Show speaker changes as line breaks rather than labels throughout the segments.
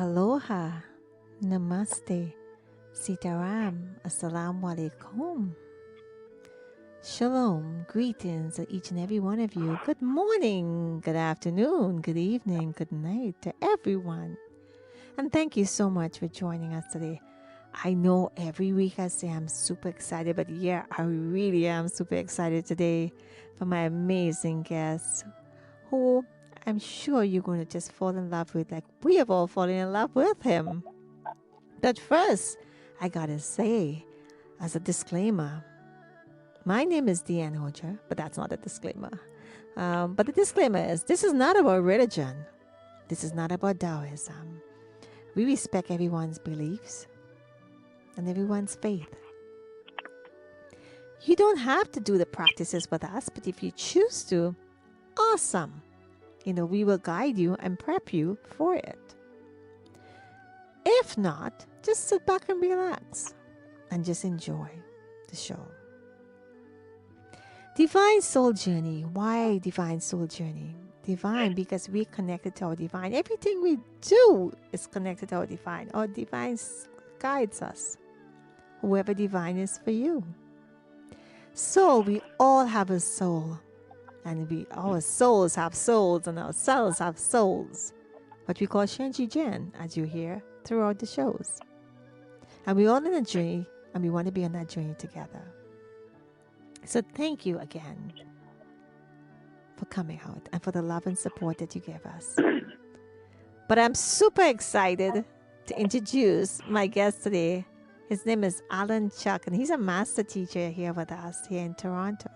Aloha, Namaste, Sitaram, Assalamu Alaikum. Shalom, greetings to each and every one of you. Good morning, good afternoon, good evening, good night to everyone. And thank you so much for joining us today. I know every week I say I'm super excited, but yeah, I really am super excited today for my amazing guest who I'm sure you're going to just fall in love with, like we have all fallen in love with him. But first, I gotta say, as a disclaimer, my name is Dianne Ojar, but that's not a disclaimer. But the disclaimer is this is not about religion, this is not about Taoism. We respect everyone's beliefs and everyone's faith. You don't have to do the practices with us, but if you choose to, awesome. We will guide you and prep you for it. If not, just sit back and relax and just enjoy the show. Divine Soul Journey. Why Divine Soul Journey? Divine because we're connected to our divine. Everything we do is connected to our divine. Our divine guides us. Whoever divine is for you. Soul, we all have a soul. And our souls have souls and our cells have souls. What we call Shenji Jen, as you hear throughout the shows. And we're all on a journey, and we want to be on that journey together. So thank you again for coming out and for the love and support that you give us. But I'm super excited to introduce my guest today. His name is Allan Chuck, and he's a master teacher here with us here in Toronto.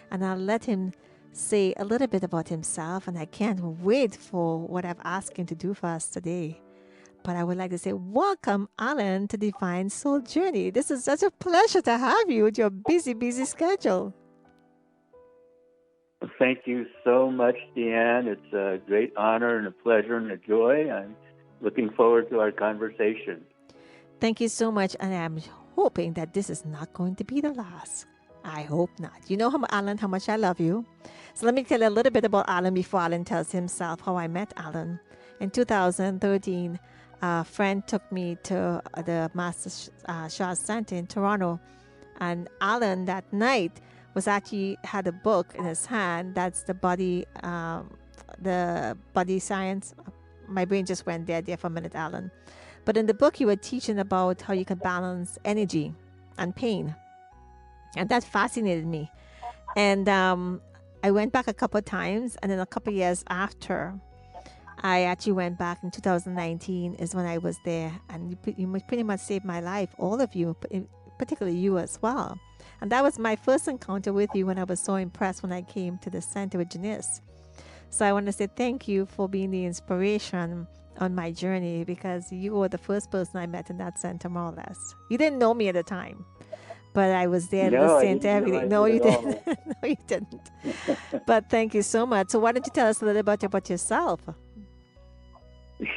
And I'll let him say a little bit about himself, and I can't wait for what I've asked him to do for us today. But I would like to say, welcome, Allan, to Divine Soul Journey. This is such a pleasure to have you with your busy, busy schedule.
Thank you so much, Dianne. It's a great honor and a pleasure and a joy. I'm looking forward to our conversation.
Thank you so much, and I'm hoping that this is not going to be the last. I hope not. You know, Allan, how much I love you. So let me tell you a little bit about Allan before Allan tells himself how I met Allan. In 2013, a friend took me to the Master Shah Center in Toronto, and Allan that night had a book in his hand. That's the body science. My brain just went there for a minute, Allan. But in the book, you were teaching about how you can balance energy and pain. And that fascinated me. And I went back a couple of times. And then a couple of years after, I actually went back in 2019 is when I was there. And you pretty much saved my life, all of you, particularly you as well. And that was my first encounter with you when I was so impressed when I came to the center with Janice. So I want to say thank you for being the inspiration on my journey, because you were the first person I met in that center, more or less. You didn't know me at the time, but I was there listening to everything. No, you didn't. No, you didn't. But thank you so much. So why don't you tell us a little bit about yourself?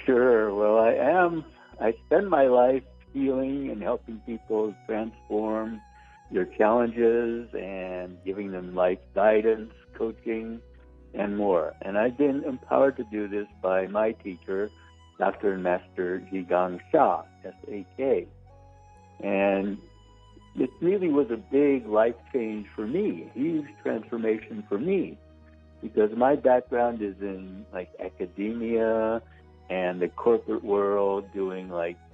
Sure. Well, I spend my life healing and helping people transform their challenges and giving them life guidance, coaching, and more. And I've been empowered to do this by my teacher, Dr. and Master Zhigang Shah, S-H-A. And it really was a big life change for me, a huge transformation for me, because my background is in academia and the corporate world, doing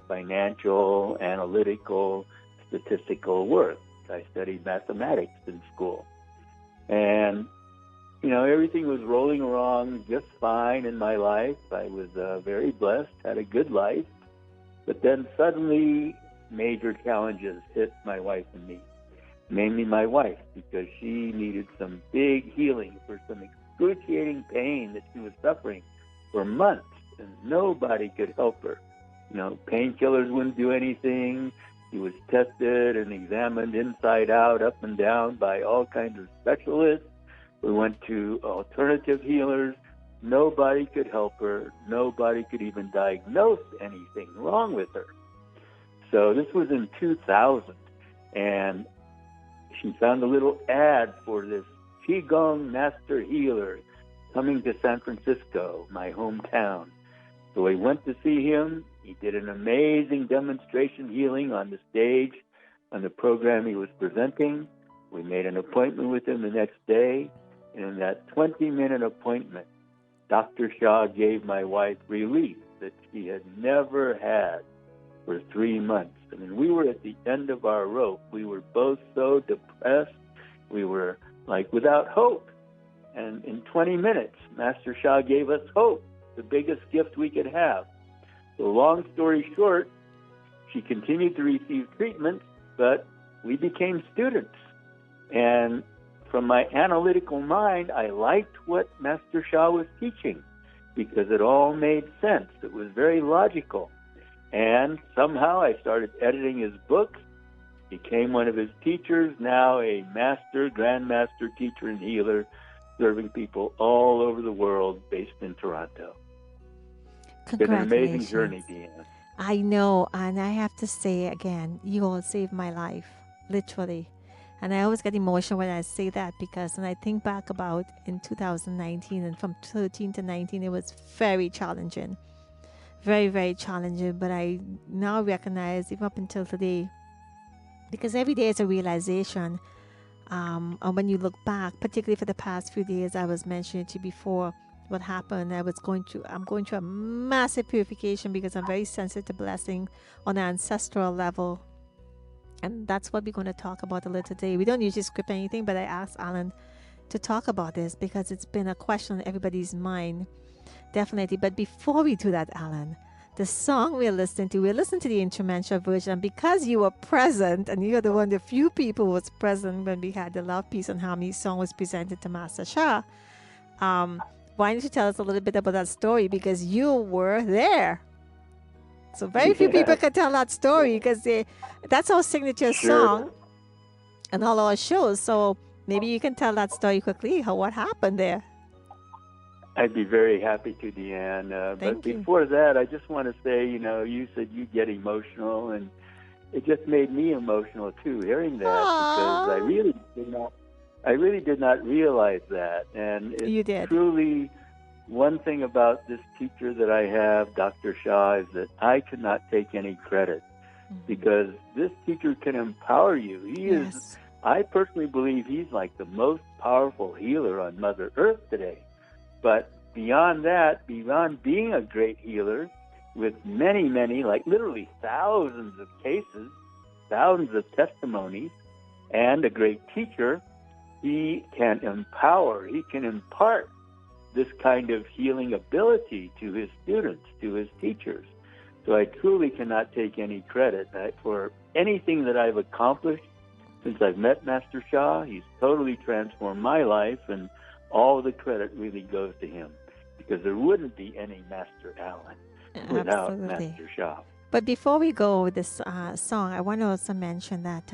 financial, analytical, statistical work. I studied mathematics in school. And everything was rolling along just fine in my life. I was very blessed, had a good life. But then suddenly, major challenges hit my wife and me, mainly my wife, because she needed some big healing for some excruciating pain that she was suffering for months, and nobody could help her. Painkillers wouldn't do anything. She was tested and examined inside out, up and down by all kinds of specialists. We went to alternative healers. Nobody could help her. Nobody could even diagnose anything wrong with her. So this was in 2000, and she found a little ad for this Qigong master healer coming to San Francisco, my hometown. So I went to see him. He did an amazing demonstration healing on the stage, on the program he was presenting. We made an appointment with him the next day. And in that 20-minute appointment, Dr. Shah gave my wife relief that she had never had for 3 months. I mean, we were at the end of our rope. We were both so depressed. We were like without hope. And in 20 minutes, Master Shah gave us hope, the biggest gift we could have. So long story short, she continued to receive treatment, but we became students. And from my analytical mind, I liked what Master Shah was teaching because it all made sense. It was very logical. And somehow I started editing his books, became one of his teachers, now a master, grandmaster teacher and healer, serving people all over the world, based in Toronto. It's been an amazing journey, Dianne.
I know, and I have to say again, you all saved my life, literally. And I always get emotional when I say that because when I think back about in 2019 and from 13 to 19, it was very challenging. Very, very challenging. But I now recognize, even up until today, because every day is a realization. And when you look back, particularly for the past few days, I was mentioning to you before what happened. I'm going through a massive purification because I'm very sensitive to blessing on an ancestral level. And that's what we're going to talk about a little today. We don't usually script anything, but I asked Allan to talk about this because it's been a question on everybody's mind. Definitely. But before we do that, Allan, the song we're listening to the instrumental version. And because you were present, and you're one of the few people who was present when we had the Love, Peace, and Harmony song was presented to Master Shah, why don't you tell us a little bit about that story? Because you were there. So very few people can tell that story because that's our signature song and all our shows. So maybe you can tell that story quickly, what happened there.
I'd be very happy to, Dianne. But before that, I just want to say, you said you get emotional, and it just made me emotional too, hearing that, because I really did not realize that. And it's
you did.
Truly one thing about this teacher that I have, Dr. Shah, is that I cannot take any credit because this teacher can empower you. He is, I personally believe he's like the most powerful healer on Mother Earth today. But beyond that, beyond being a great healer with many, many, like literally thousands of cases, thousands of testimonies, and a great teacher, he can empower, he can impart this kind of healing ability to his students, to his teachers. So I truly cannot take any credit for anything that I've accomplished since I've met Master Shah. He's totally transformed my life, and all the credit really goes to him, because there wouldn't be any Master Allan without Master Shah.
But before we go with this song, I want to also mention that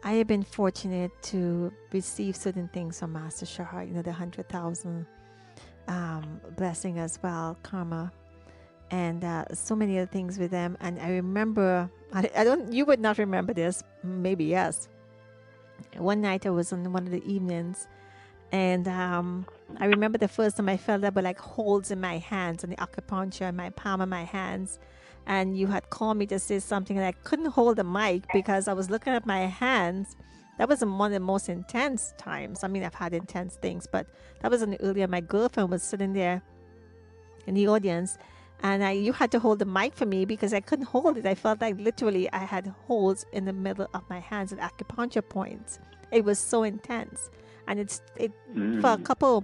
I have been fortunate to receive certain things from Master Shah, the 100,000 blessing as well, karma, and so many other things with them. And I remember, you would not remember this, maybe yes. One night I was on one of the evenings, and I remember the first time I felt there were like holes in my hands and the acupuncture in my palm of my hands. And you had called me to say something, and I couldn't hold the mic because I was looking at my hands. That was one of the most intense times. I mean, I've had intense things, but that was earlier. My girlfriend was sitting there in the audience, and you had to hold the mic for me because I couldn't hold it. I felt like literally I had holes in the middle of my hands at acupuncture points. It was so intense. And for a couple,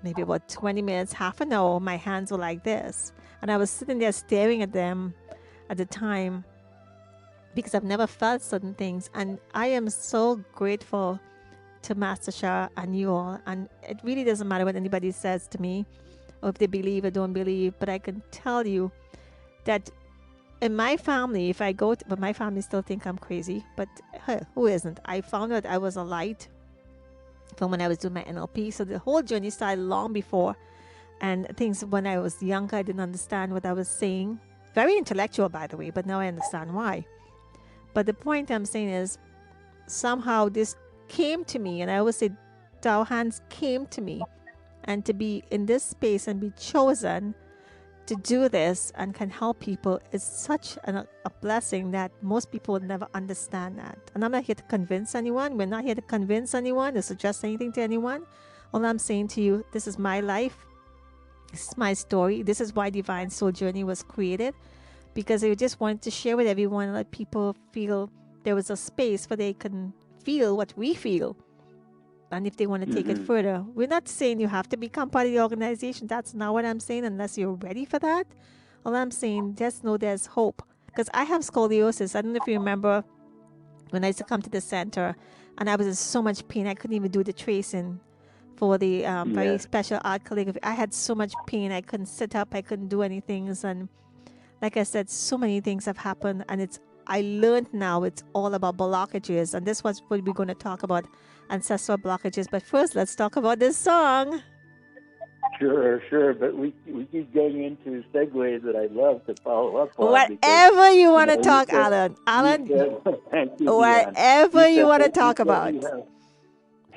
maybe about 20 minutes, half an hour, my hands were like this. And I was sitting there staring at them at the time because I've never felt certain things. And I am so grateful to Master Shah and you all. And it really doesn't matter what anybody says to me or if they believe or don't believe. But I can tell you that in my family, if I go to, but my family still think I'm crazy. But who isn't? I found out I was a light from when I was doing my NLP. So the whole journey started long before. And things when I was younger, I didn't understand what I was saying. Very intellectual, by the way, but now I understand why. But the point I'm saying is, somehow this came to me, and I always say, our hands came to me, and to be in this space and be chosen to do this and can help people is such a blessing that most people would never understand that. And I'm not here to convince anyone. We're not here to convince anyone or suggest anything to anyone. All I'm saying to you, this is my life. This is my story. This is why Divine Soul Journey was created, because I just wanted to share with everyone and let people feel there was a space where they can feel what we feel. And if they want to take it further, we're not saying you have to become part of the organization. That's not what I'm saying, unless you're ready for that. All I'm saying, just know there's hope. Because I have scoliosis. I don't know if you remember when I used to come to the center and I was in so much pain, I couldn't even do the tracing for the very special art calligraphy. I had so much pain. I couldn't sit up. I couldn't do anything. And like I said, so many things have happened. And I learned now it's all about blockages. And this was what we're going to talk about, ancestral blockages. But first, let's talk about this song.
Sure. But we keep getting into segues that I'd love to follow up on.
Whatever you want to talk, Allan. Allan,
thank you,
whatever you want to talk about.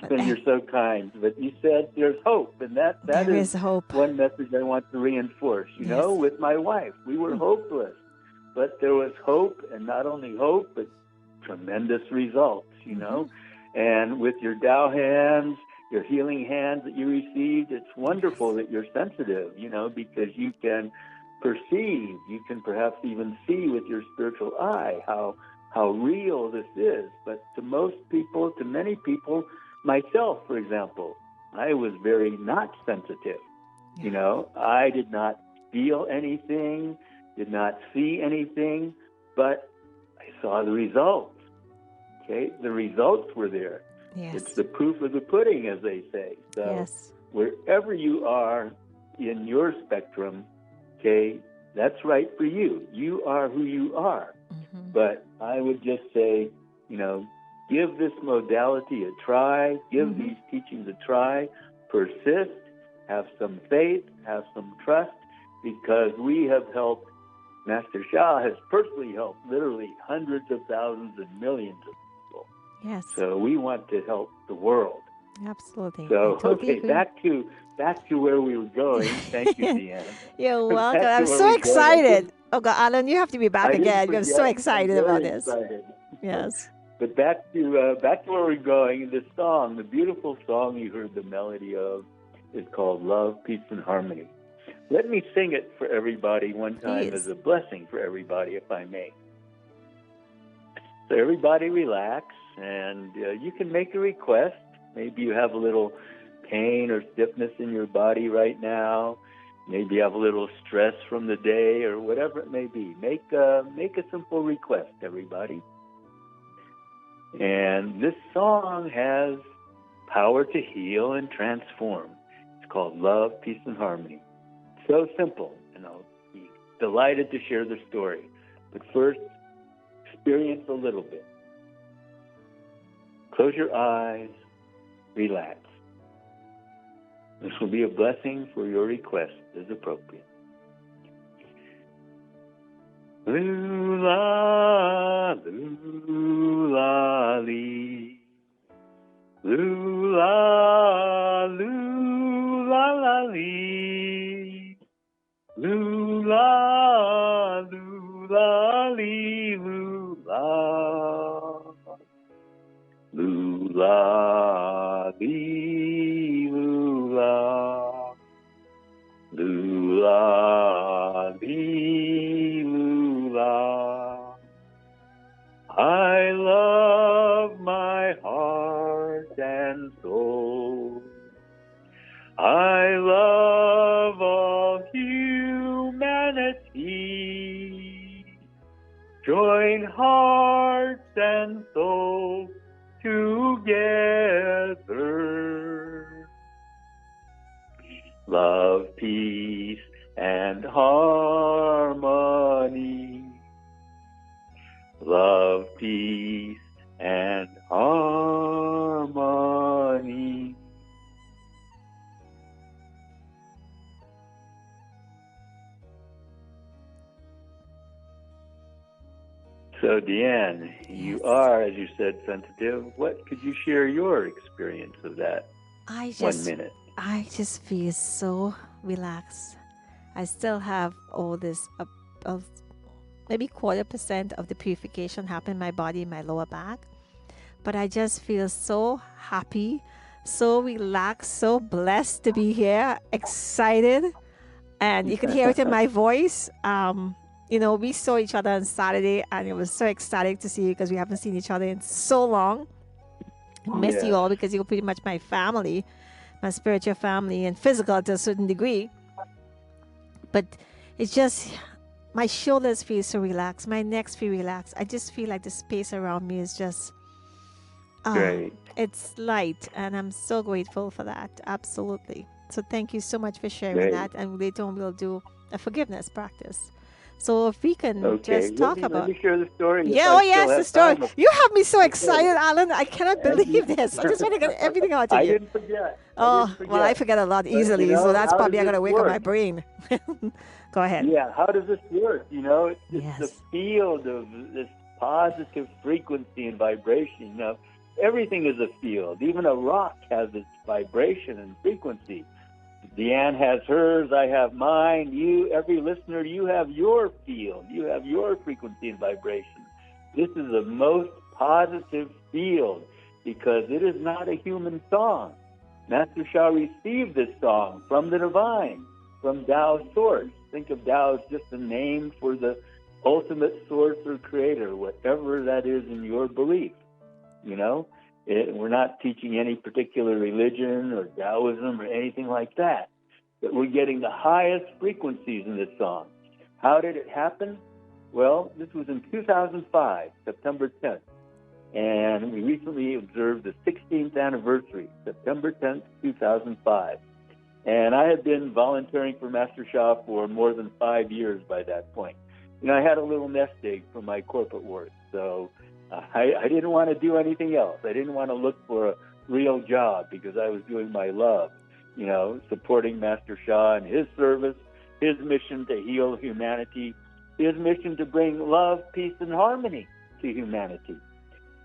And you're so kind. But you said there's hope, and that is
hope.
One message I want to reinforce. You know, with my wife, we were hopeless, but there was hope, and not only hope, but tremendous results. You know, and with your Tao hands, your healing hands that you received, it's wonderful that you're sensitive. You know, because you can perceive, you can perhaps even see with your spiritual eye how real this is. But to most people, to many people, myself, for example, I was very not sensitive. You know, I did not feel anything, did not see anything, but I saw the results. Okay, the results were there.
Yes.
It's the proof of the pudding, as they say. So wherever you are in your spectrum, okay, that's right for you. You are who you are. But I would just say, you know, give this modality a try. Give these teachings a try. Persist. Have some faith. Have some trust. Because we have helped, Master Sha has personally helped literally hundreds of thousands and millions of people.
Yes.
So we want to help the world.
Absolutely.
So, okay, back to where we were going. Thank you, Dianne.
You're welcome. I'm so excited. Oh, God, Allan, you have to be back again. I'm so excited about this. Yes.
But back to where we're going. This song, the beautiful song you heard the melody of, is called Love, Peace, and Harmony. Let me sing it for everybody one time as a blessing for everybody, if I may. So everybody relax, and you can make a request. Maybe you have a little pain or stiffness in your body right now. Maybe you have a little stress from the day or whatever it may be. Make a simple request, everybody. And this song has power to heal and transform. It's called Love, Peace, and Harmony. So simple, and I'll be delighted to share the story. But first, experience a little bit. Close your eyes, relax. This will be a blessing for your request as appropriate. Lula, lula, lee. Lula, lula, la, lee. Lula, lula, lee, lula. Lula, lee, lula. Lula, lee, lula. I love my heart and soul. I love all humanity. Join hearts and souls together. Love, peace, and harmony. Love, peace, and harmony. So, Dianne, you are, as you said, sensitive. What could you share your experience of that? 1 minute.
I just feel so relaxed. I still have all this, of maybe 1/4% of the purification happen in my body, in my lower back. But I just feel so happy, so relaxed, so blessed to be here, excited. And you could hear it in my voice. We saw each other on Saturday, and it was so exciting to see you because we haven't seen each other in so long. I miss you
Yeah.
all because you're pretty much my family, my spiritual family, and physical to a certain degree. But it's just my shoulders feel so relaxed, my neck feel relaxed. I just feel like the space around me is just
Great.
it's light, and I'm so grateful for that. Absolutely. So thank you so much for sharing
Great.
that. And later on, we'll do a forgiveness practice. So if we can
Okay.
just
Let
talk
me let
about,
me share the story if
yeah,
I
oh
still
yes, the
have
story.
time.
You have me so
Okay.
excited, Alan. I cannot
And
believe this. I just want to get everything out of
I
you.
didn't forget. I
Oh
didn't
well, I
forget.
forget a lot
But
easily, so that's
how does
probably I
this
gotta wake up my
work?
brain. Go ahead.
Yeah, how does this work? It's the
Yes.
field of this positive frequency and vibration. Everything is a field. Even a rock has its vibration and frequency. Deanne has hers, I have mine. Every listener, you have your field. You have your frequency and vibration. This is the most positive field because it is not a human song. Master Sha received this song from the divine, from Tao's source. Think of Tao as just a name for the ultimate source or creator, whatever that is in your belief. We're not teaching any particular religion or Taoism or anything like that. But we're getting the highest frequencies in this song. How did it happen? Well, this was in 2005, September 10th. And we recently observed the 16th anniversary, September 10th, 2005. And I had been volunteering for Master Sha for more than 5 years by that point. I had a little nest egg from my corporate work, so I didn't want to do anything else. I didn't want to look for a real job because I was doing my love, supporting Master Sha and his service, his mission to heal humanity, his mission to bring love, peace, and harmony to humanity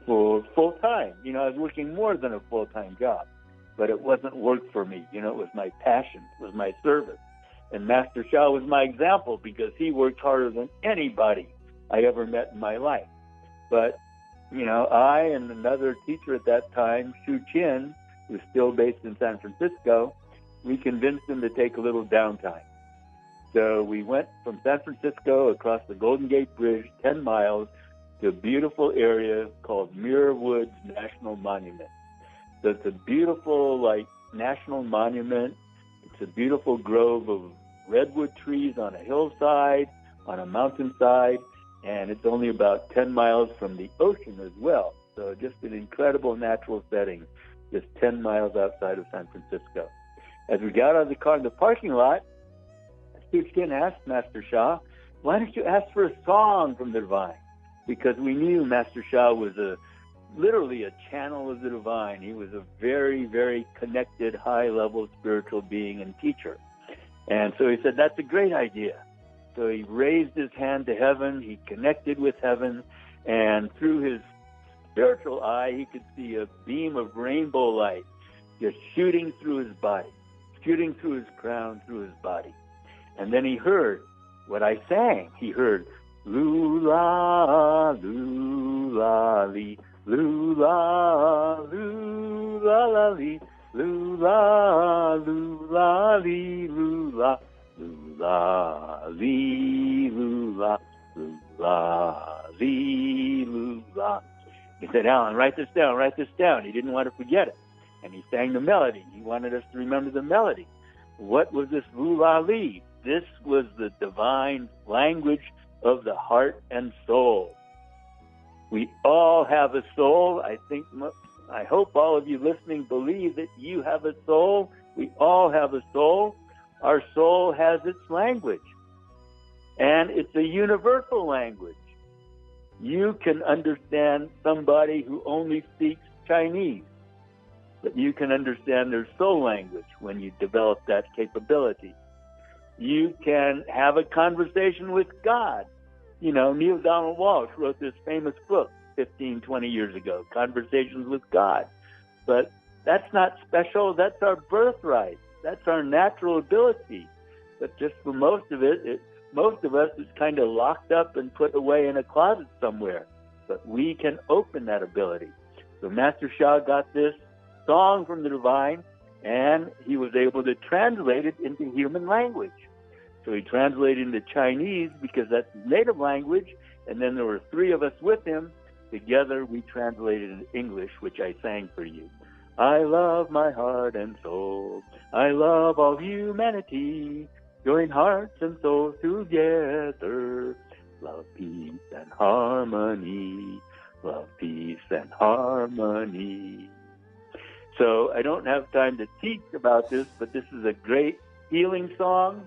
for full time. I was working more than a full-time job, but it wasn't work for me. It was my passion, it was my service. And Master Sha was my example because he worked harder than anybody I ever met in my life. But, I and another teacher at that time, Shu Qin, who's still based in San Francisco, we convinced him to take a little downtime. So we went from San Francisco across the Golden Gate Bridge, 10 miles, to a beautiful area called Muir Woods National Monument. So it's a beautiful, national monument. It's a beautiful grove of redwood trees on a hillside, on a mountainside, and it's only about 10 miles from the ocean as well. So just an incredible natural setting, just 10 miles outside of San Francisco. As we got out of the car in the parking lot, Kin asked Master Sha, why don't you ask for a song from the divine? Because we knew Master Sha was literally a channel of the divine. He was a very, very connected, high-level spiritual being and teacher. And so he said, that's a great idea. So he raised his hand to heaven, he connected with heaven, and through his spiritual eye, he could see a beam of rainbow light just shooting through his body, shooting through his crown, through his body. And then he heard what I sang. He heard, lula, lula, li, lula, lula, li, lula, lula, li, lula, lula, li, lula, lula, li, lula. He said, Alan, write this down, write this down. He didn't want to forget it. And he sang the melody. He wanted us to remember the melody. What was this lula, li? This was the divine language of the heart and soul. We all have a soul. I hope all of you listening believe that you have a soul. We all have a soul. Our soul has its language, and it's a universal language. You can understand somebody who only speaks Chinese, but you can understand their soul language when you develop that capability. You can have a conversation with God. Neil Donald Walsh wrote this famous book 15, 20 years ago, Conversations with God. But that's not special. That's our birthright. That's our natural ability. but just for most of most of us, it's kind of locked up and put away in a closet somewhere. But we can open that ability. So Master Sha got this song from the divine, and he was able to translate it into human language. So he translated into Chinese because that's his native language, and then there were 3 of us with him. Together we translated into English, which I sang for you. I love my heart and soul. I love all humanity. Join hearts and souls together. Love, peace, and harmony. Love, peace, and harmony. So I don't have time to teach about this, but this is a great healing song,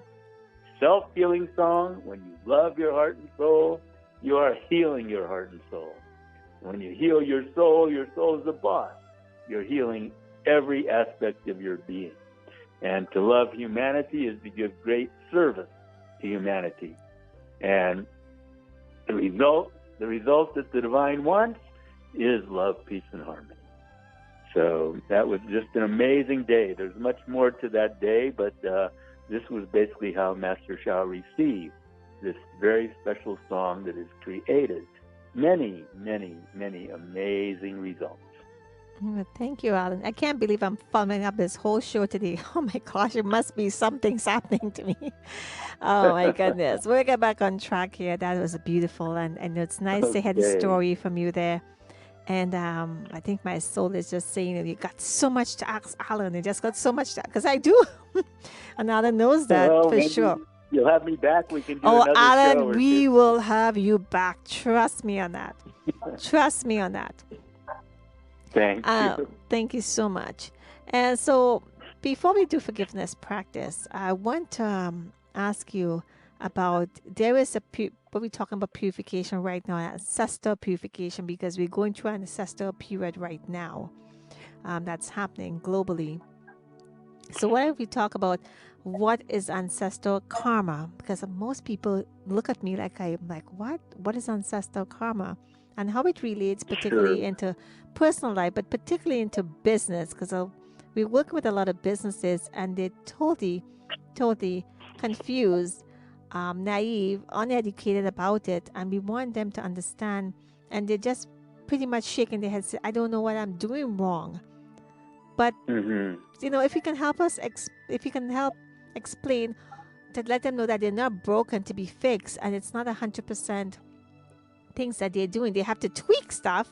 self-healing song. When you love your heart and soul, you are healing your heart and soul. When you heal your soul is the boss. You're healing every aspect of your being. And to love humanity is to give great service to humanity. And the result that the divine wants is love, peace, and harmony. So that was just an amazing day. There's much more to that day, but this was basically how Master Sha received this very special song that has created many, many, many amazing results.
Thank you, Allan. I can't believe I'm following up this whole show today. Oh my gosh, it must be something's happening to me. Oh my goodness. We'll get back on track here. That was beautiful. And it's nice to hear the story from you there. And I think my soul is just saying that you got so much to ask Allan. You just got so much to, because I do. And Allan knows that for sure.
You'll have me back. We can do another
Allan,
show.
We will have you back. Trust me on that. Trust me on that.
Thank you.
Thank you so much. And so before we do forgiveness practice, I want to ask you about, there is but we're talking about purification right now, ancestor purification, because we're going through an ancestor period right now that's happening globally. So why don't we talk about what is ancestral karma? Because most people look at me like I'm like, what? What is ancestral karma? And how it relates particularly into personal life, but particularly into business, because we work with a lot of businesses and they're totally confused, naive, uneducated about it, and we want them to understand, and they're just pretty much shaking their heads, I don't know what I'm doing wrong. But if you can help us, if you can help explain, to let them know that they're not broken to be fixed, and it's not 100% things that they're doing. They have to tweak stuff,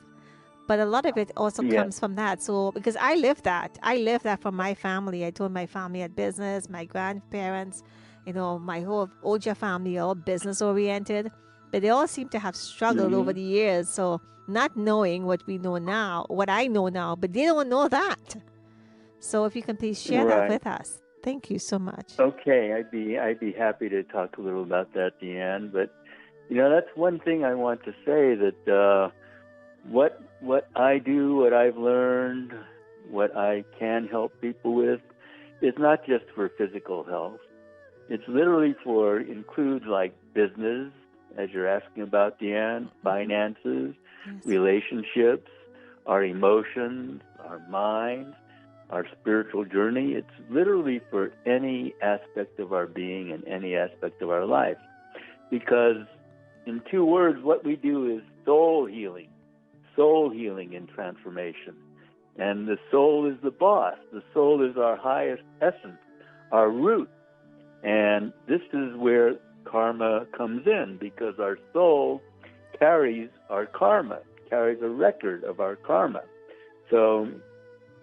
but a lot of it also comes from that. So because I live that from my family. I told my family at business, my grandparents, my whole Ojar family, all business oriented, but they all seem to have struggled over the years. So not knowing what we know now, what I know now, but they don't know that. So if you can please share that with us. Thank you so much.
Okay, I'd be happy to talk a little about that, Dianne. But that's one thing I want to say, that what I do, what I've learned, what I can help people with, is not just for physical health. It's literally includes like business, as you're asking about, Dianne, finances, relationships, our emotions, our mind, our spiritual journey. It's literally for any aspect of our being and any aspect of our life. Because in 2 words, what we do is soul healing and transformation. And the soul is the boss. The soul is our highest essence, our root. And this is where karma comes in, because our soul carries our karma, carries a record of our karma. So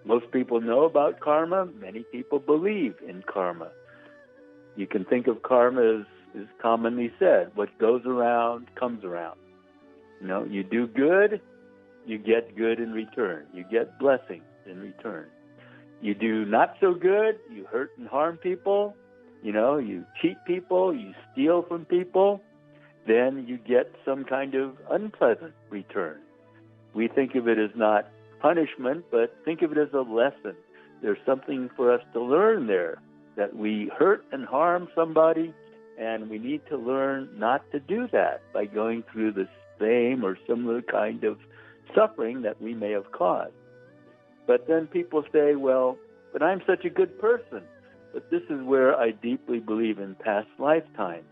most people know about karma. Many people believe in karma. You can think of karma as commonly said, what goes around comes around. You do good, you get good in return. You get blessings in return. You do not so good, you hurt and harm people, you cheat people, you steal from people, then you get some kind of unpleasant return. We think of it as not punishment, but think of it as a lesson. There's something for us to learn there, that we hurt and harm somebody, and we need to learn not to do that by going through the same or similar kind of suffering that we may have caused. But then people say, well, but I'm such a good person, But this is where I deeply believe in past lifetimes.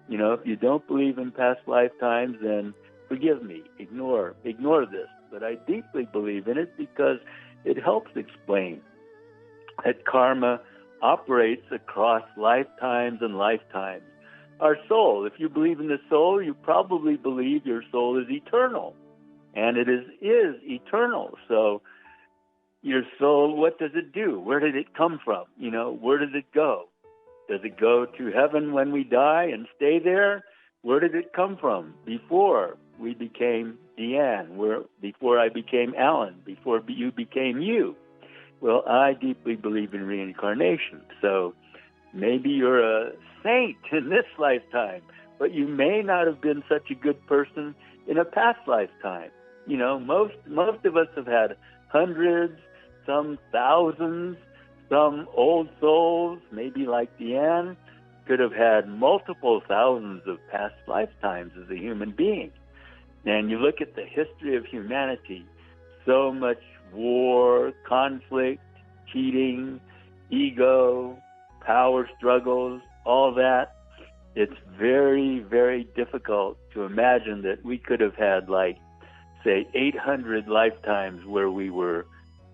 You know, if you don't believe in past lifetimes, then forgive me, ignore this. But I deeply believe in it because it helps explain that karma operates across lifetimes and lifetimes. Our soul, if you believe in the soul, you probably believe your soul is eternal. And it is eternal. So your soul, what does it do? Where did it come from? You know, where does it go? Does it go to heaven when we die and stay there? Where did it come from before we became Dianne, before I became Allan, before you became you? Well, I deeply believe in reincarnation. So maybe you're a saint in this lifetime, but you may not have been such a good person in a past lifetime. You know, most of us have had hundreds, some thousands, some old souls, maybe like Dianne, could have had multiple thousands of past lifetimes as a human being. And you look at the history of humanity, so much war, conflict, cheating, ego, power struggles, all that. It's very, very difficult to imagine that we could have had, like, say, 800 lifetimes where we were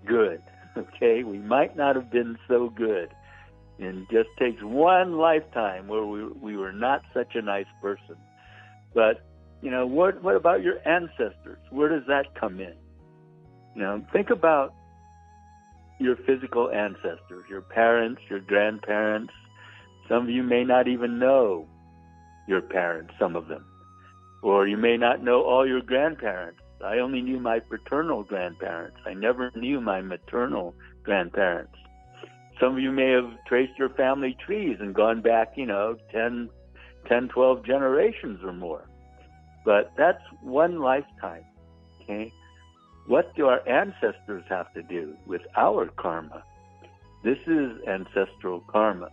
good, okay? We might not have been so good. And it just takes one lifetime where we were not such a nice person. But, you know, what about your ancestors? Where does that come in? You know, think about your physical ancestors, your parents, your grandparents. Some of you may not even know your parents, some of them. Or you may not know all your grandparents. I only knew my paternal grandparents. I never knew my maternal grandparents. Some of you may have traced your family trees and gone back, 10, 12 generations or more. But that's one lifetime, okay? What do our ancestors have to do with our karma? This is ancestral karma.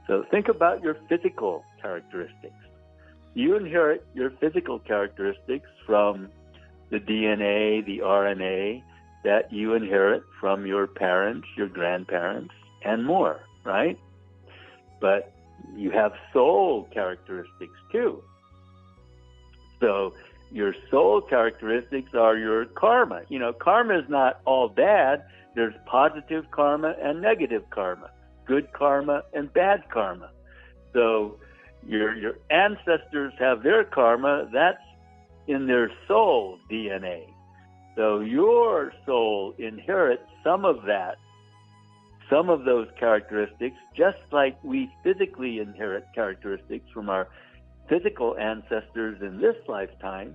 So think about your physical characteristics. You inherit your physical characteristics from the DNA, the RNA that you inherit from your parents, your grandparents, and more, right? But you have soul characteristics too. So your soul characteristics are your karma. You know, karma is not all bad. There's positive karma and negative karma, good karma and bad karma. So your ancestors have their karma. That's in their soul DNA. So your soul inherits some of that, some of those characteristics, just like we physically inherit characteristics from our physical ancestors in this lifetime.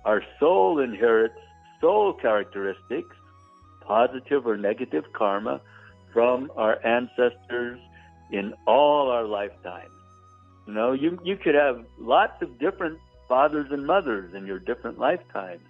Our soul inherits soul characteristics, positive or negative karma, from our ancestors in all our lifetimes. You know, you could have lots of different fathers and mothers in your different lifetimes.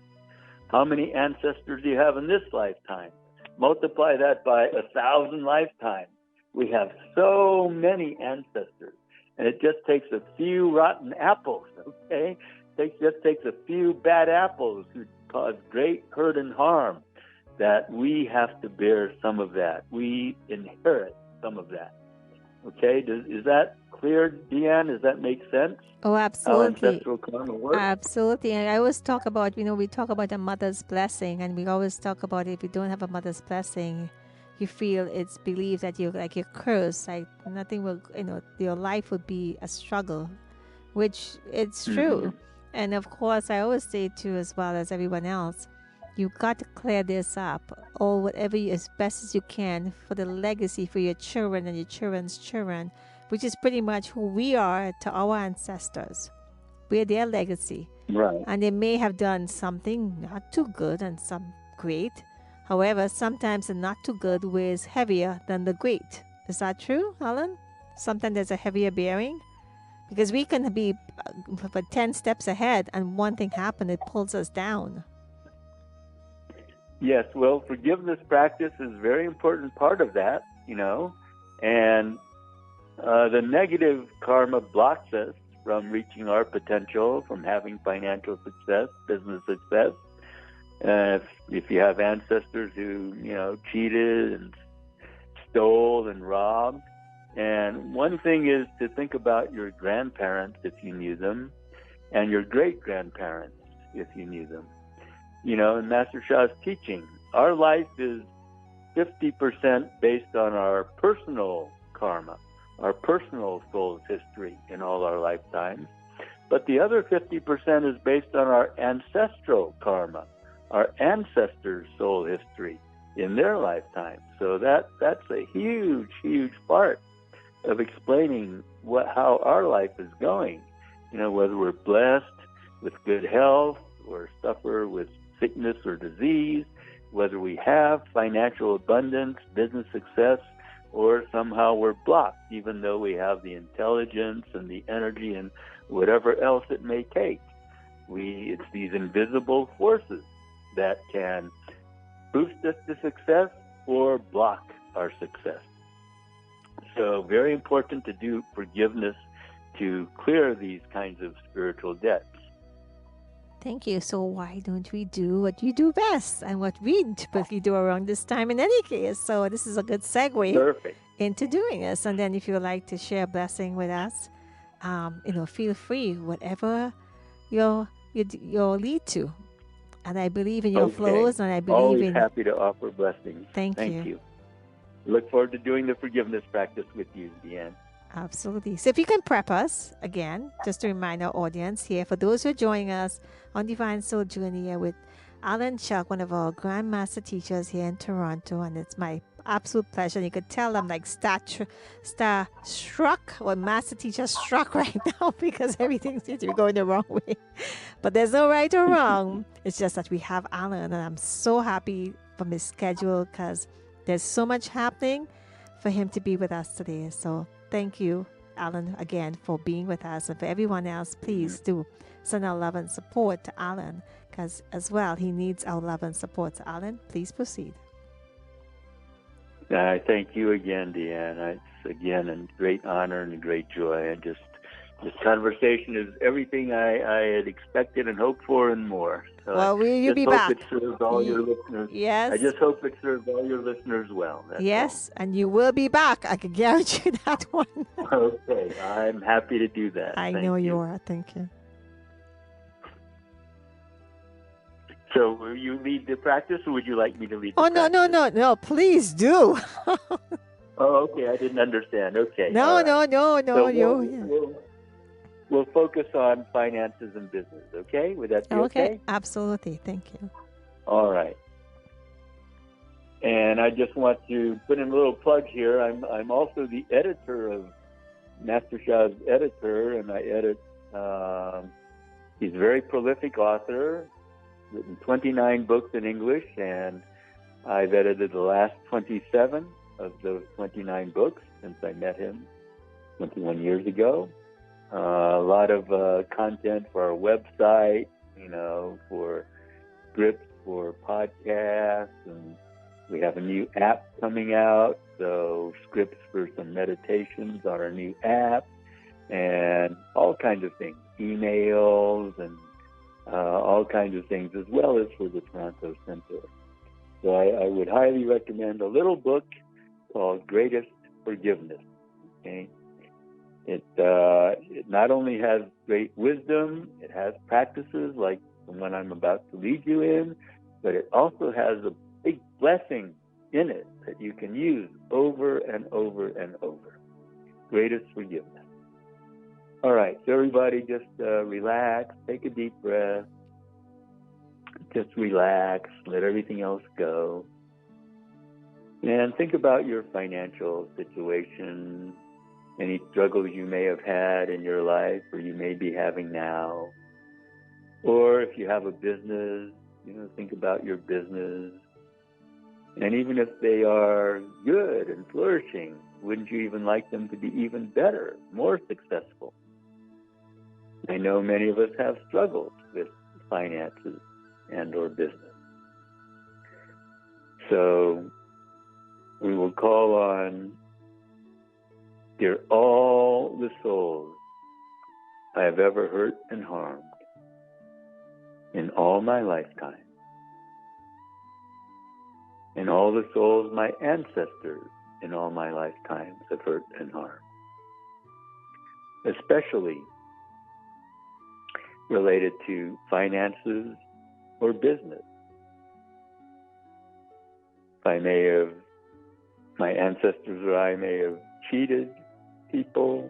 How many ancestors do you have in this lifetime? Multiply that by 1,000 lifetimes. We have so many ancestors. And it just takes a few rotten apples, okay? It just takes a few bad apples who cause great hurt and harm that we have to bear some of that. We inherit some of that. Okay? Is that clear, Dianne? Does that make sense?
Oh, absolutely.
How ancestral karma works?
Absolutely. And I always talk about, we talk about a mother's blessing, and we always talk about if you don't have a mother's blessing, you feel it's believed that you're cursed, like nothing will, your life would be a struggle, which it's true.
Mm-hmm.
And of course, I always say too, as well as everyone else, you got to clear this up, or whatever as best as you can for the legacy for your children and your children's children, which is pretty much who we are to our ancestors. We're their legacy.
Right.
And they may have done something not too good and some great. However, sometimes the not too good weighs heavier than the great. Is that true, Allan? Sometimes there's a heavier bearing? Because we can be 10 steps ahead and one thing happens, it pulls us down.
Yes, well, forgiveness practice is a very important part of that, and the negative karma blocks us from reaching our potential, from having financial success, business success. If you have ancestors who, cheated and stole and robbed, And one thing is to think about your grandparents if you knew them, and your great-grandparents if you knew them. In Master Sha's teaching, our life is 50% based on our personal karma, our personal soul's history in all our lifetimes. But the other 50% is based on our ancestral karma, our ancestors' soul history in their lifetime. So that's a huge, huge part of explaining how our life is going. Whether we're blessed with good health or suffer with sickness or disease, whether we have financial abundance, business success, or somehow we're blocked, even though we have the intelligence and the energy and whatever else it may take. It's these invisible forces that can boost us to success or block our success. So very important to do forgiveness to clear these kinds of spiritual debts.
Thank you. So why don't we do what you do best and what we typically do around this time in any case? So this is a good segue
Perfect.
into doing this. And then if you would like to share a blessing with us, feel free, whatever your lead to. And I believe in your flows, and I believe
Always happy to offer blessings.
Thank you.
Look forward to doing the forgiveness practice with you, Dianne.
Absolutely. So if you can prep us again, just to remind our audience here, for those who are joining us on Divine Soul Journey with Allan Chuck, one of our Grandmaster teachers here in Toronto, and it's my absolute pleasure. And you could tell I'm like star struck, or master teacher struck right now, because everything seems to be going the wrong way. But there's no right or wrong. It's just that we have Allan, and I'm so happy from his schedule because there's so much happening for him to be with us today. So thank you, Allan, again for being with us. And for everyone else, please do send our love and support to Allan, because as well, he needs our love and support. So Allan, please proceed.
Thank you again, Dianne. It's again a great honor and a great joy. And this conversation is everything I had expected and hoped for and more. So
well, will you be back?
It serves all your listeners.
Yes.
I just hope it serves all your listeners well.
Yes, and you will be back. I can guarantee that one.
Okay, I'm happy to do that.
I know you are. Thank you.
So will you lead the practice, or would you like me to lead the practice?
Oh, no. Please do.
Oh, okay. I didn't understand. Okay.
No.
So we'll focus on finances and business, okay? Would that be okay?
Absolutely. Thank you.
All right. And I just want to put in a little plug here. I'm also the editor of Master Sha's editor, and I edit. He's a very prolific author, written 29 books in English, and I've edited the last 27 of those 29 books since I met him 21 years ago. A lot of content for our website, for scripts for podcasts, and we have a new app coming out, so scripts for some meditations on our new app, and all kinds of things, emails, and all kinds of things, as well as for the Toronto Center. So I would highly recommend a little book called Greatest Forgiveness. Okay, it not only has great wisdom, it has practices like the one I'm about to lead you in, but it also has a big blessing in it that you can use over and over and over. Greatest Forgiveness. All right, so everybody just relax, take a deep breath, just relax, let everything else go. And think about your financial situation, any struggles you may have had in your life or you may be having now. Or if you have a business, think about your business. And even if they are good and flourishing, wouldn't you even like them to be even better, more successful? I know many of us have struggled with finances and or business. So we will call on, dear all the souls I have ever hurt and harmed in all my lifetime, and all the souls my ancestors in all my lifetimes of hurt and harm, especially related to finances or business. My ancestors or I may have cheated people,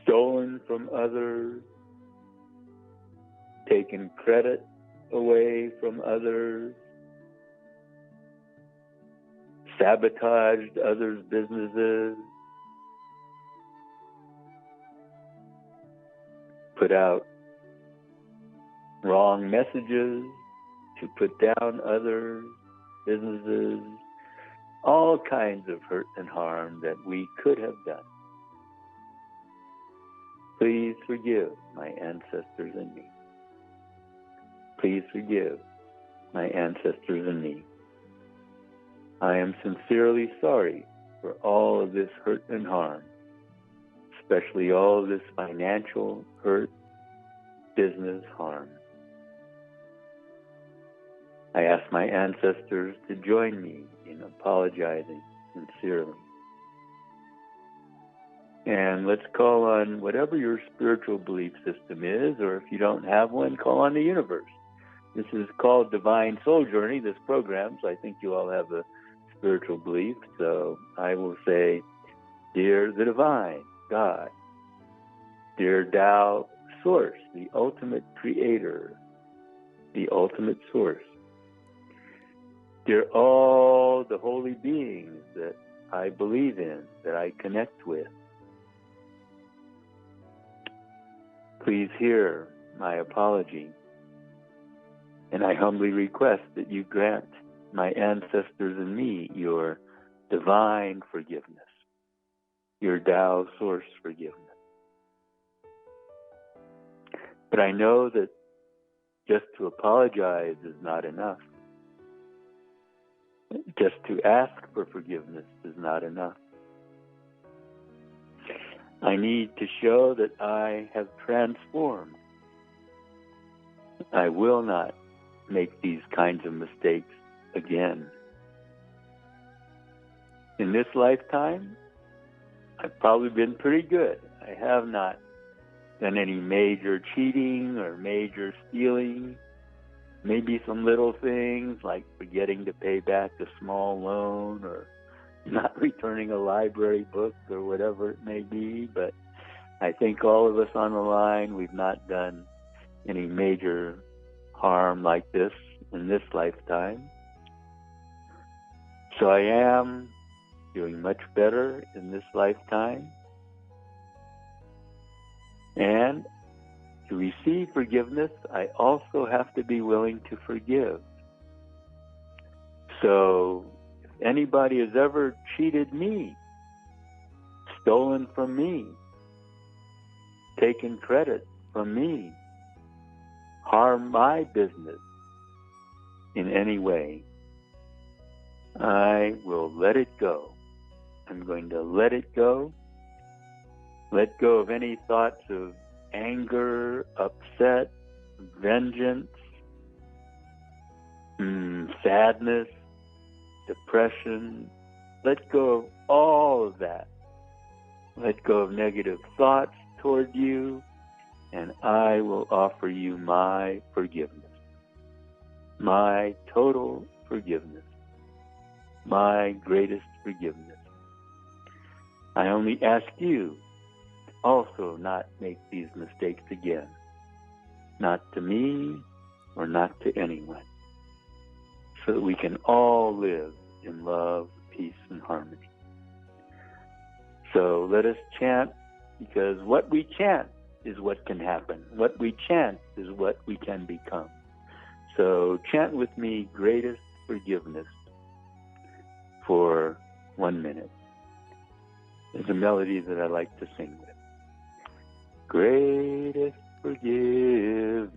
stolen from others, taken credit away from others, sabotaged others' businesses, put out wrong messages to put down others' businesses, all kinds of hurt and harm that we could have done. Please forgive my ancestors and me. Please forgive my ancestors and me. I am sincerely sorry for all of this hurt and harm, especially all of this financial hurt, business harm. I ask my ancestors to join me in apologizing sincerely. And let's call on whatever your spiritual belief system is, or if you don't have one, call on the universe. This is called Divine Soul Journey, this program, so I think you all have a spiritual belief. So I will say, dear the Divine, God, dear Tao Source, the ultimate creator, the ultimate source, dear all the holy beings that I believe in, that I connect with, please hear my apology, and I humbly request that you grant my ancestors and me your divine forgiveness, your Tao Source forgiveness. But I know that just to apologize is not enough. Just to ask for forgiveness is not enough. I need to show that I have transformed. I will not make these kinds of mistakes again. In this lifetime, I've probably been pretty good. I have not done any major cheating or major stealing. Maybe some little things like forgetting to pay back a small loan or not returning a library book or whatever it may be. But I think all of us on the line, we've not done any major harm like this in this lifetime. So I am doing much better in this lifetime. And to receive forgiveness, I also have to be willing to forgive. So if anybody has ever cheated me, stolen from me, taken credit from me, harmed my business in any way, I will let it go. I'm going to let it go. Let go of any thoughts of anger, upset, vengeance, sadness, depression. Let go of all of that. Let go of negative thoughts toward you, and I will offer you my forgiveness, my total forgiveness, my greatest forgiveness. I only ask you also not make these mistakes again, not to me or not to anyone, so that we can all live in love, peace, and harmony. So let us chant, because what we chant is what can happen. What we chant is what we can become. So chant with me, greatest forgiveness, for 1 minute. It's a melody that I like to sing with. Greatest forgiveness,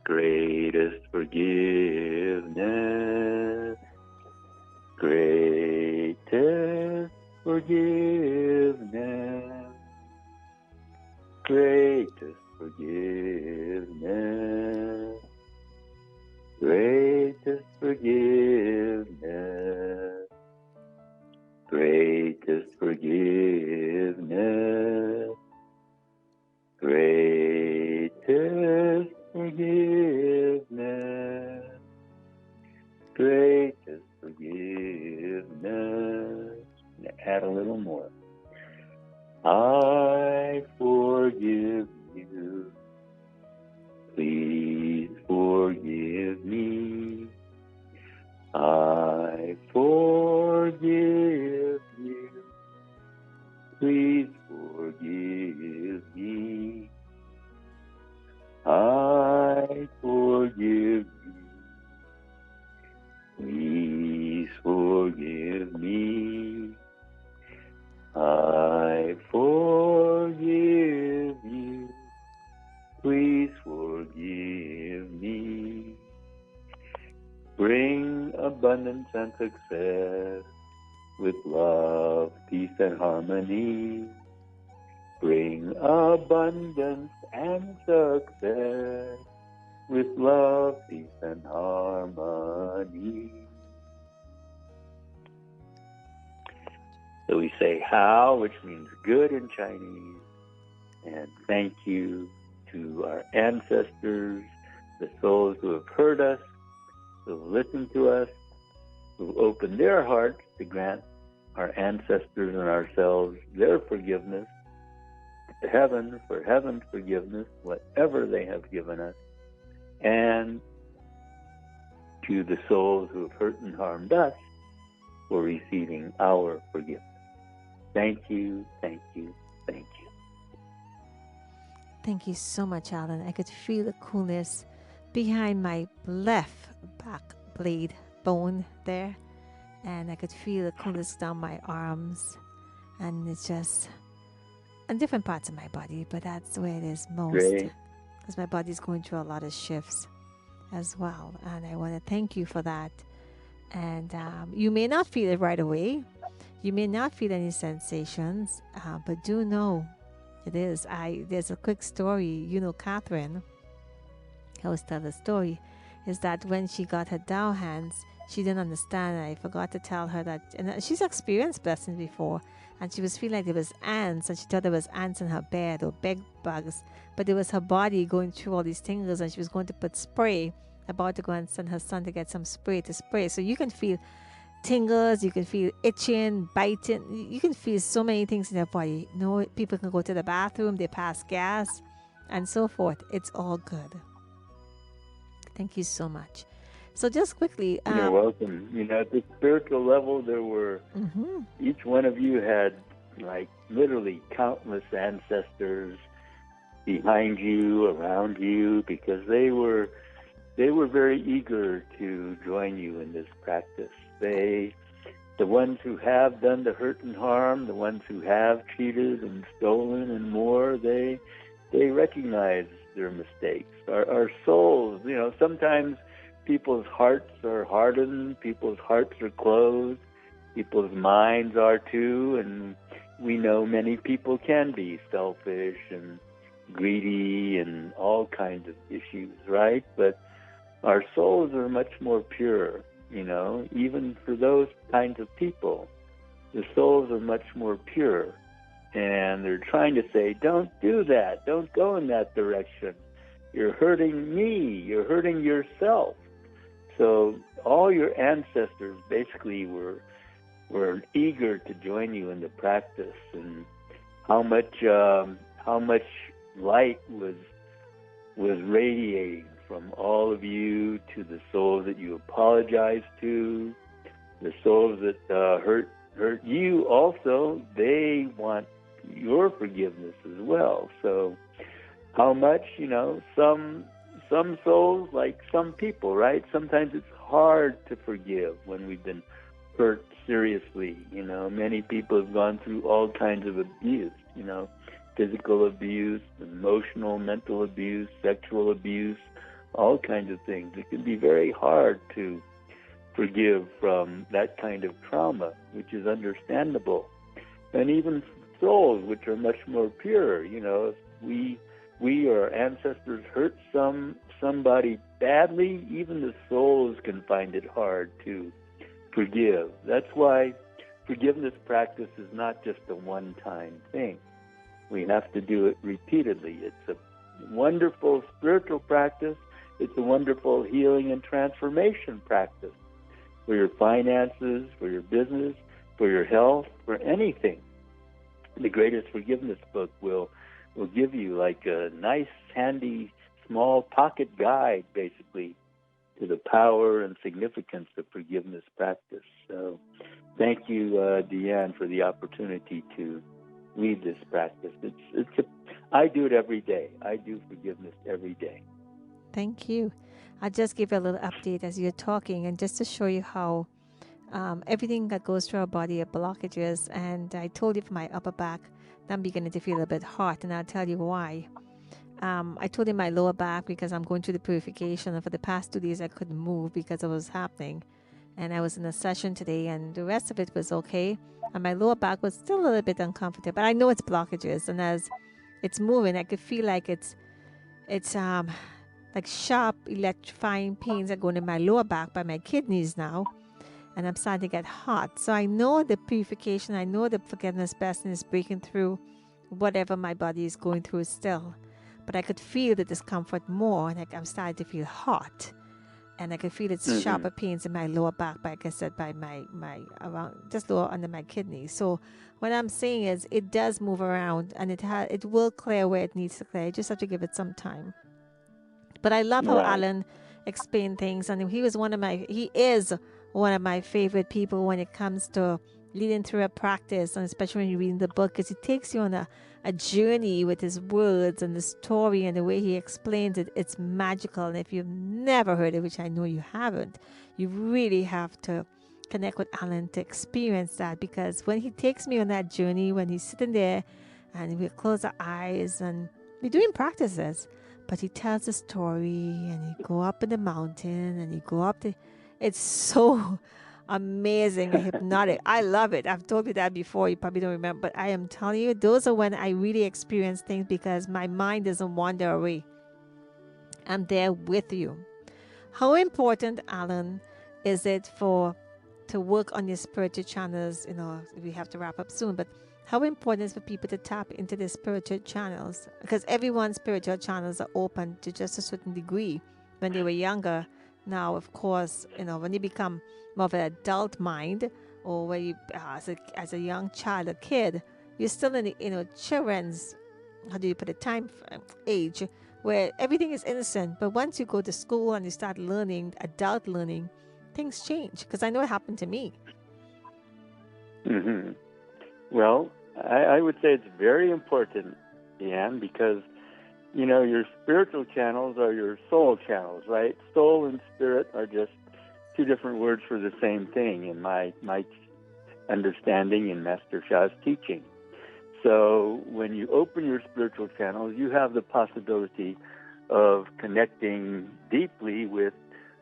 greatest forgiveness, greatest forgiveness, greatest forgiveness, greatest forgiveness. forgive me. I forgive you. Please forgive me. I forgive you. Please forgive me. Bring abundance and success with love, peace, and harmony. Bring abundance and success with love, peace, and harmony. So we say how, which means good in Chinese, and thank you to our ancestors, the souls who have heard us, who have listened to us, who opened their hearts to grant our ancestors and ourselves their forgiveness, to heaven for heaven's forgiveness, whatever they have given us, and to the souls who have hurt and harmed us for receiving our forgiveness. Thank you, thank you, thank you.
Thank you so much, Allan. I could feel the coolness behind my left back blade bone there. And I could feel the coolness down my arms. And it's just in different parts of my body, but that's where it is most.
Great.
Because my body's going through a lot of shifts as well. And I want to thank you for that. And you may not feel it right away. You may not feel any sensations, but do know it is. There's a quick story. You know, Catherine, I always tell the story, is that when she got her doll hands, she didn't understand. I forgot to tell her that, and she's experienced blessings before, and she was feeling like there was ants, and she thought there was ants in her bed or bed bugs, but it was her body going through all these tingles, and she was going to put spray, about to go and send her son to get some spray to spray. So you can feel tingles, you can feel itching, biting, you can feel so many things in your body. No, people can go to the bathroom, they pass gas, and so forth. It's all good. Thank you so much. So just quickly,
you're welcome. You know, at the spiritual level, there were each one of you had like literally countless ancestors behind you, around you, because they were very eager to join you in this practice. The ones who have done the hurt and harm, the ones who have cheated and stolen and more, they recognize their mistakes. Our souls, you know, sometimes people's hearts are hardened, people's hearts are closed, people's minds are too, and we know many people can be selfish and greedy and all kinds of issues, right? But our souls are much more pure, you know, even for those kinds of people. The souls are much more pure. And they're trying to say, don't do that. Don't go in that direction. You're hurting me. You're hurting yourself. So all your ancestors basically were eager to join you in the practice. And how much light was radiating from all of you to the souls that you apologize to, the souls that hurt you also. They want your forgiveness as well. So how much, you know, some souls, like some people, right? Sometimes it's hard to forgive when we've been hurt seriously. You know, many people have gone through all kinds of abuse, you know, physical abuse, emotional, mental abuse, sexual abuse, all kinds of things. It can be very hard to forgive from that kind of trauma, which is understandable. And even souls, which are much more pure, you know, if we or our ancestors hurt somebody badly, even the souls can find it hard to forgive. That's why forgiveness practice is not just a one-time thing. We have to do it repeatedly. It's a wonderful spiritual practice. It's a wonderful healing and transformation practice for your finances, for your business, for your health, for anything. The Greatest Forgiveness book will give you like a nice, handy, small pocket guide, basically, to the power and significance of forgiveness practice. So thank you, Dianne, for the opportunity to lead this practice. I do it every day. I do forgiveness every day.
Thank you. I'll just give you a little update as you're talking, and just to show you how everything that goes through our body are blockages. And I told you for my upper back, I'm beginning to feel a bit hot, and I'll tell you why. I told you my lower back because I'm going through the purification, and for the past 2 days I couldn't move because it was happening. And I was in a session today, and the rest of it was okay. And my lower back was still a little bit uncomfortable, but I know it's blockages. And as it's moving, I could feel like it's like sharp electrifying pains are going in my lower back by my kidneys now, and I'm starting to get hot. So I know the purification, I know the forgiveness blessing is breaking through whatever my body is going through still, but I could feel the discomfort more, like I'm starting to feel hot, and I could feel it's sharper pains in my lower back, like I said, by my around just lower under my kidneys. So what I'm saying is it does move around, and it will clear where it needs to clear. You just have to give it some time. But I love how Allan explained things, and he is one of my favorite people when it comes to leading through a practice, and especially when you're reading the book, because he takes you on a journey with his words and the story and the way he explains it. It's magical. And if you've never heard it, which I know you haven't, you really have to connect with Allan to experience that, because when he takes me on that journey, when he's sitting there and we close our eyes and we're doing practices, but he tells a story, and he go up in the mountain, and he go up the... It's so amazing and hypnotic. I love it. I've told you that before. You probably don't remember, but I am telling you, those are when I really experience things, because my mind doesn't wander away. I'm there with you. How important, Allan, is it to work on your spiritual channels? We have to wrap up soon, but how important is for people to tap into their spiritual channels? Because everyone's spiritual channels are open to just a certain degree when they were younger. Now, of course, when you become more of an adult mind, or when you, as a young child, a kid, you're still in the, children's, how do you put it, time age, where everything is innocent. But once you go to school and you start learning, adult learning, things change. Because I know it happened to me.
Mm-hmm. Well, I would say it's very important, Dianne, because, your spiritual channels are your soul channels, right? Soul and spirit are just two different words for the same thing in my understanding in Master Sha's teaching. So when you open your spiritual channels, you have the possibility of connecting deeply with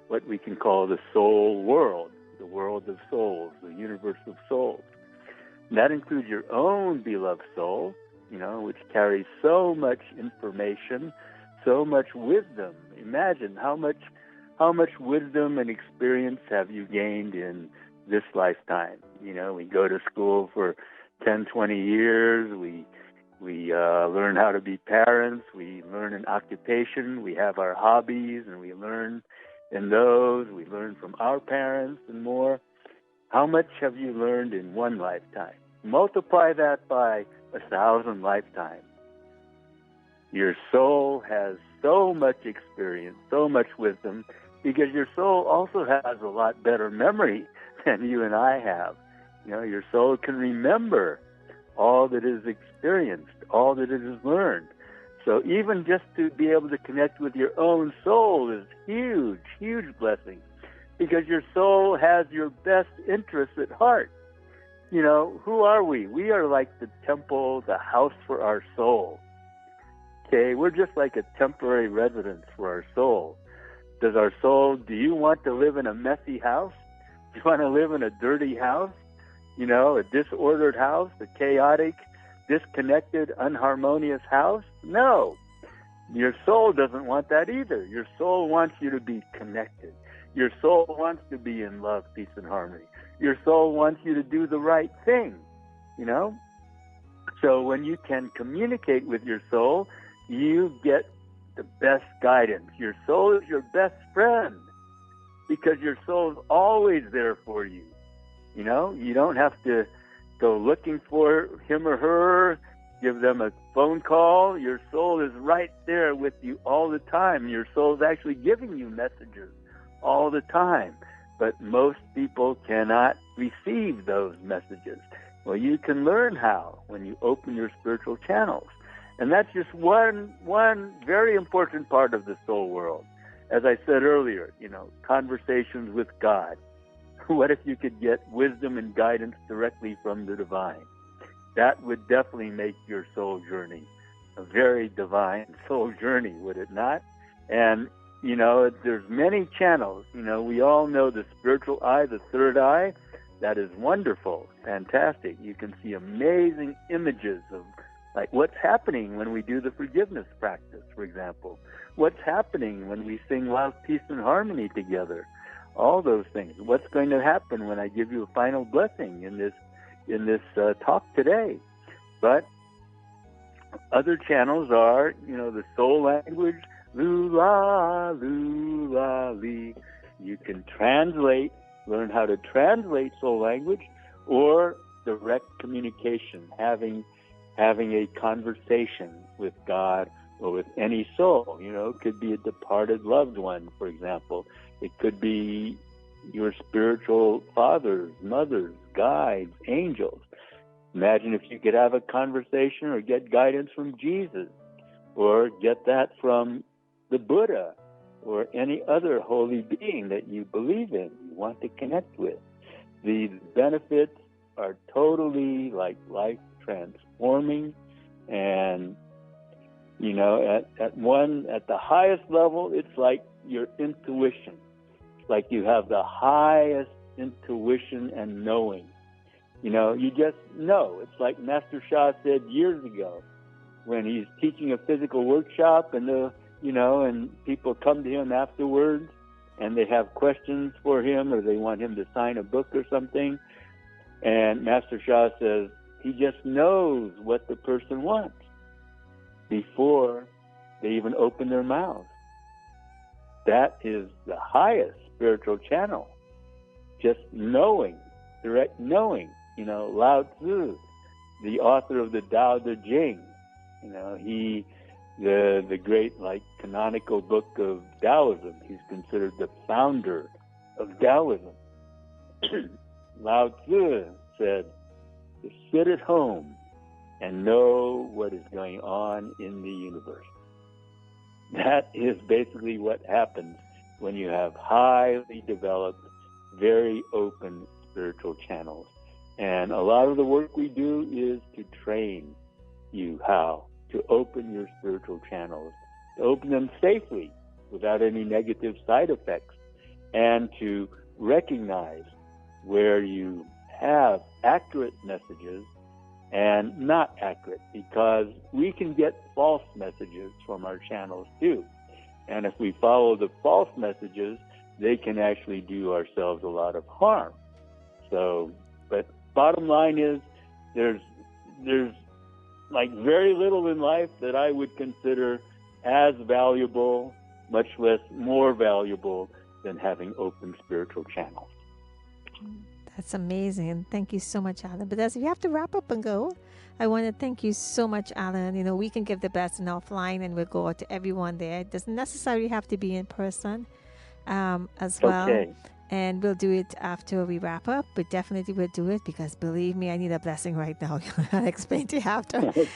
what we can call the soul world, the world of souls, the universe of souls. And that includes your own beloved soul, which carries so much information, so much wisdom. Imagine how much wisdom and experience have you gained in this lifetime. We go to school for 10, 20 years. We learn how to be parents. We learn an occupation. We have our hobbies, and we learn in those. We learn from our parents and more. How much have you learned in one lifetime? Multiply that by 1,000 lifetimes. Your soul has so much experience, so much wisdom, because your soul also has a lot better memory than you and I have. Your soul can remember all that is experienced, all that it has learned. So even just to be able to connect with your own soul is huge, huge blessing, because your soul has your best interests at heart. Who are we? We are like the temple, the house for our soul. Okay, we're just like a temporary residence for our soul. Do you want to live in a messy house? Do you want to live in a dirty house? A disordered house, a chaotic, disconnected, unharmonious house? No. Your soul doesn't want that either. Your soul wants you to be connected. Your soul wants to be in love, peace, and harmony. Your soul wants you to do the right thing, So when you can communicate with your soul, you get the best guidance. Your soul is your best friend, because your soul is always there for you. You don't have to go looking for him or her, give them a phone call. Your soul is right there with you all the time. Your soul is actually giving you messages all the time. But most people cannot receive those messages, Well, you can learn how when you open your spiritual channels. And that's just one very important part of the soul world. As I said earlier, conversations with God. What if you could get wisdom and guidance directly from the divine? That would definitely make your soul journey a very divine soul journey, would it not? And, there's many channels. We all know the spiritual eye, the third eye. That is wonderful, fantastic. You can see amazing images of like what's happening when we do the forgiveness practice, for example. What's happening when we sing Love, Peace, and Harmony together. All those things. What's going to happen when I give you a final blessing in this talk today? But other channels are, the soul language, lula, lula, li. You can learn how to translate soul language, or direct communication, having a conversation with God or with any soul. It could be a departed loved one, for example. It could be your spiritual fathers, mothers, guides, angels. Imagine if you could have a conversation or get guidance from Jesus, or get that from the Buddha, or any other holy being that you believe in, you want to connect with. The benefits are totally like life transforming, and at the highest level, it's like your intuition. It's like you have the highest intuition and knowing. You just know. It's like Master Shah said years ago when he's teaching a physical workshop, and and people come to him afterwards and they have questions for him, or they want him to sign a book or something. And Master Shah says he just knows what the person wants before they even open their mouths. That is the highest spiritual channel. Just knowing, direct knowing. Lao Tzu, the author of the Tao Te Ching, the great canonical book of Taoism. He's considered the founder of Taoism. Lao Tzu said to sit at home and know what is going on in the universe. That is basically what happens when you have highly developed, very open spiritual channels. And a lot of the work we do is to train you how to open your spiritual channels, to open them safely without any negative side effects, and to recognize where you have accurate messages and not accurate, because we can get false messages from our channels too. And if we follow the false messages, they can actually do ourselves a lot of harm. But bottom line is, there's very little in life that I would consider as valuable, much less more valuable, than having open spiritual channels.
That's amazing. Thank you so much, Allan. But as we have to wrap up and go, I want to thank you so much, Allan. We can give the best in offline, and we'll go out to everyone there. It doesn't necessarily have to be in person as well.
Okay.
And we'll do it after we wrap up, but definitely we'll do it, because believe me, I need a blessing right now. I'll explain to you after.
Okay.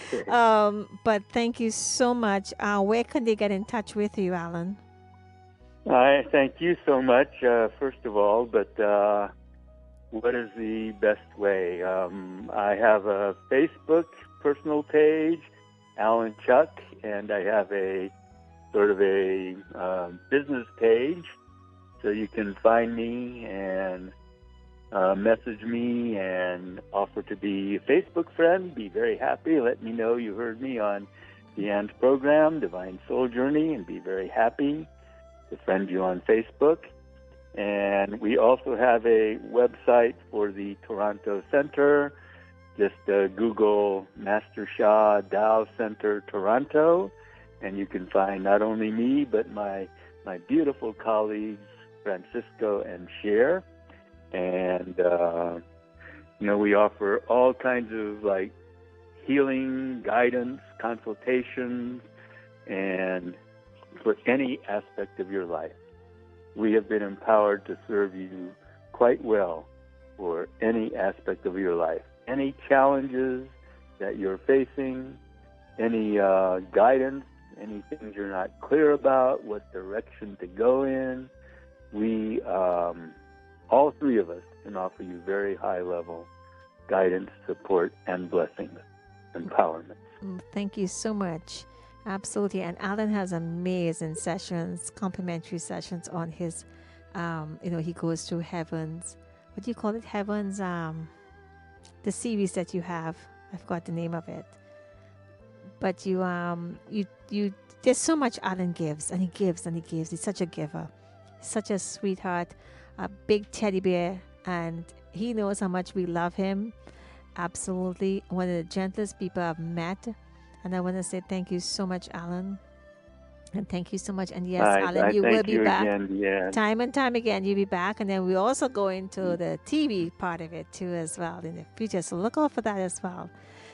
But thank you so much. Where can they get in touch with you, Allan?
I thank you so much, first of all, but what is the best way? I have a Facebook personal page, Allan Chuck, and I have a sort of a business page. So you can find me and message me and offer to be a Facebook friend. Be very happy. Let me know you heard me on Dianne's program, Divine Soul Journey, and be very happy to friend you on Facebook. And we also have a website for the Toronto Center. Just Google Master Shah Tao Center Toronto, and you can find not only me, but my beautiful colleagues, Francisco and Cher. And, we offer all kinds of healing, guidance, consultations, and for any aspect of your life. We have been empowered to serve you quite well for any aspect of your life. any challenges that you're facing, any guidance, any things you're not clear about, what direction to go in. We, all three of us, can offer you very high-level guidance, support, and blessings, empowerment.
Thank you so much. Absolutely. And Allan has amazing sessions, complimentary sessions on his, he goes through Heavens. What do you call it? Heavens, the series that you have. I forgot the name of it. But there's so much Allan gives, and he gives, and he gives. He's such a giver, such a sweetheart, a big teddy bear, and he knows how much we love him. Absolutely. One of the gentlest people I've met. And I want to say thank you so much, Allan. And thank you so much. And yes, Allan, you will be back.
Again,
time and time again, you'll be back. And then we also go into the TV part of it too as well in the future. So look out for that as well.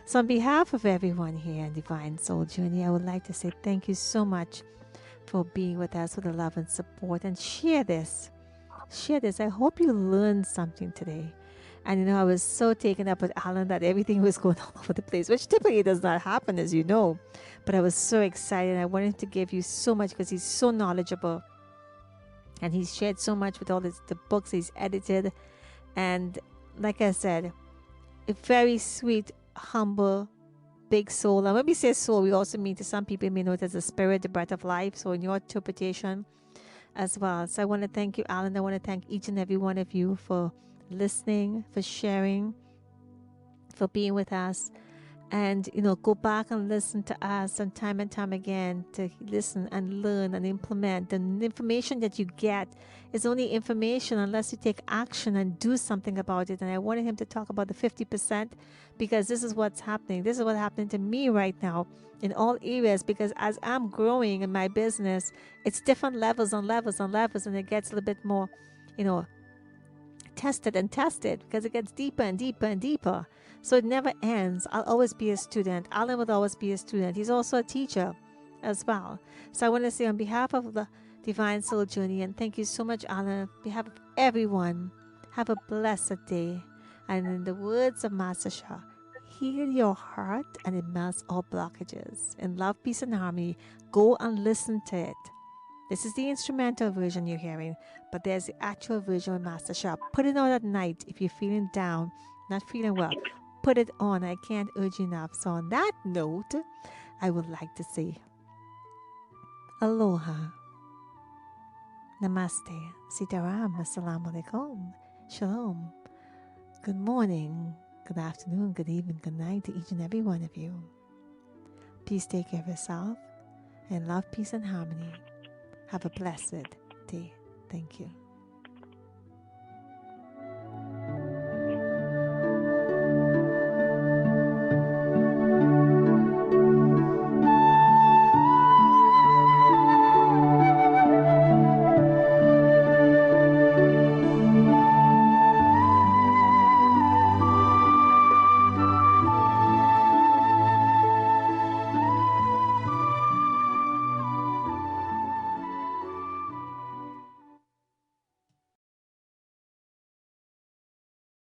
So on behalf of everyone here in Divine Soul Journey, I would like to say thank you so much for being with us, for the love and support. And share this. Share this. I hope you learned something today. And I was so taken up with Allan that everything was going all over the place, which typically does not happen, as you know. But I was so excited. I wanted to give you so much because he's so knowledgeable. And he's shared so much with all the books he's edited. And like I said, a very sweet, humble, big soul. And when we say soul, we also mean to some people, may know it as the spirit, the breath of life. So in your interpretation as well. So I want to thank you, Allan. I want to thank each and every one of you for listening, for sharing, for being with us. And go back and listen to us and time again to listen and learn and implement. And the information that you get is only information unless you take action and do something about it. And I wanted him to talk about the 50% because this is what's happening. This is what's happening to me right now in all areas, because as I'm growing in my business, it's different levels and levels and levels, and it gets a little bit more, tested because it gets deeper and deeper and deeper. So it never ends. I'll always be a student. Allan will always be a student. He's also a teacher as well. So I want to say on behalf of the Divine Soul Journey, and thank you so much, Allan, on behalf of everyone, have a blessed day. And in the words of Master Shah, heal your heart and it melts all blockages. In love, peace, and harmony, go and listen to it. This is the instrumental version you're hearing, but there's the actual version with Master Shah. Put it on at night if you're feeling down, not feeling well. Put it on. I can't urge enough. So on that note, I would like to say aloha, namaste, sitaram, assalamu alaikum, shalom, good morning, good afternoon, good evening, good night to each and every one of you. Please take care of yourself and love, peace, and harmony. Have a blessed day. Thank you.